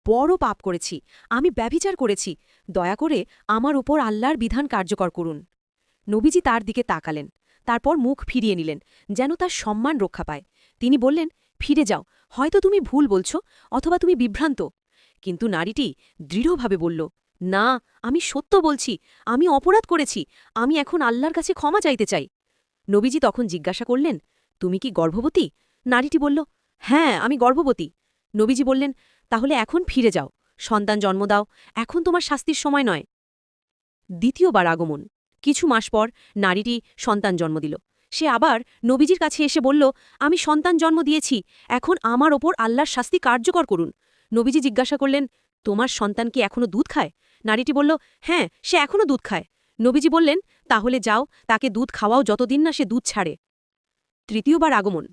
বড় পাপ করেছি, আমি ব্যভিচার করেছি, দয়া করে আমার উপর আল্লাহর বিধান কার্যকর করুন। নবীজি তার দিকে তাকালেন, তারপর মুখ ফিরিয়ে নিলেন, যেন তার সম্মান রক্ষা পায়। তিনি বললেন, ফিরে যাও, হয়তো তুমি ভুল বলছো, অথবা তুমি বিভ্রান্ত। কিন্তু নারীটি দৃঢ়ভাবে বলল, না, আমি সত্য বলছি, আমি অপরাধ করেছি, আমি এখন আল্লাহর কাছে ক্ষমা চাইতে চাই। নবীজি তখন জিজ্ঞাসা করলেন, তুমি কি গর্ভবতী? নারীটি বলল, হ্যাঁ, আমি গর্ভবতী। নবীজি বললেন, তাহলে এখন ফিরে যাও, সন্তান জন্ম দাও, এখন তোমার শাস্তির সময় নয়। দ্বিতীয়বার আগমন। কিছু মাস পর নারীটি সন্তান জন্ম দিল। সে আবার নবীজির কাছে এসে বলল, আমি সন্তান জন্ম দিয়েছি, এখন আমার ওপর আল্লাহর শাস্তি কার্যকর করুন। নবীজি জিজ্ঞাসা করলেন, তোমার সন্তান কি এখনো দুধ খায়? নারীটি বলল, হ্যাঁ, সে এখনো দুধ খায়। নবীজি বললেন, তাহলে যাও, তাকে দুধ খাওয়াও যতদিন না সে দুধ ছাড়ে। তৃতীয়বার আগমন।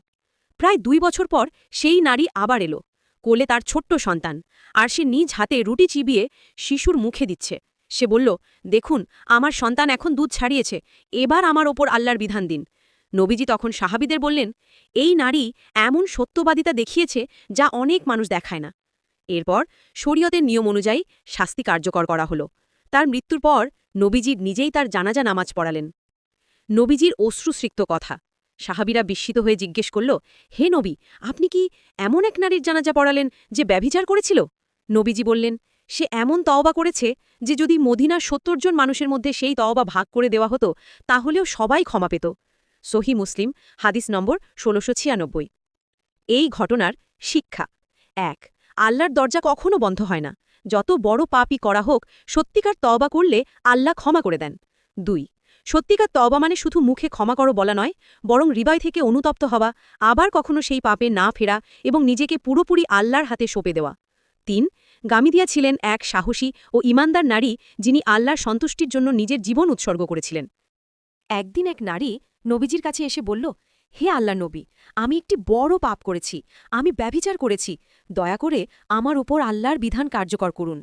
প্রায় 2 বছর পর সেই নারী আবার এলো। কোলে তার ছোট্ট সন্তান, আর সে নিজ হাতে রুটি চিবিয়ে শিশুর মুখে দিচ্ছে। সে বলল, দেখুন, আমার সন্তান এখন দুধ ছাড়িয়েছে, এবার আমার ওপর আল্লাহর বিধান দিন। নবীজি তখন সাহাবীদের বললেন, এই নারী এমন সত্যবাদিতা দেখিয়েছে যা অনেক মানুষ দেখায় না। এরপর শরীয়তের নিয়ম অনুযায়ী শাস্তি কার্যকর করা হলো। তার মৃত্যুর পর নবীজি নিজেই তার জানাজা নামাজ পড়ালেন। নবীজির অশ্রুসিক্ত কথা। সাহাবীরা বিস্মিত হয়ে জিজ্ঞেস করল, হে নবী, আপনি কি এমন এক নারীর জানাজা পড়ালেন যে ব্যভিচার করেছিল? নবীজি বললেন, সে এমন তওবা করেছে যে যদি মদিনার ৭০ জন মানুষের মধ্যে সেই তওবা ভাগ করে দেওয়া হতো, তাহলেও সবাই ক্ষমা পেত। সহি মুসলিম, হাদিস নম্বর ১৬৯৬। এই ঘটনার শিক্ষা: ১. আল্লাহর দরজা কখনো বন্ধ হয় না। যত বড় পাপই করা হোক, সত্যিকার তওবা করলে আল্লাহ ক্ষমা করে দেন। ২. সত্যিকার তওবা মানে শুধু মুখে ক্ষমা করো বলা নয়, বরং হৃদয় থেকে অনুতপ্ত হওয়া, আবার কখনো সেই পাপে না ফেরা এবং নিজেকে পুরোপুরি আল্লাহর হাতে সঁপে দেওয়া। ৩. গামিদিয়া ছিলেন এক সাহসী ও ঈমানদার নারী, যিনি আল্লাহর সন্তুষ্টির জন্য নিজের জীবন উৎসর্গ করেছিলেন। একদিন এক নারী নবীজির কাছে এসে বলল, হে আল্লাহ নবী, আমি একটি বড় পাপ করেছি, আমি ব্যভিচার করেছি, দয়া করে আমার উপর আল্লাহর বিধান কার্যকর করুন।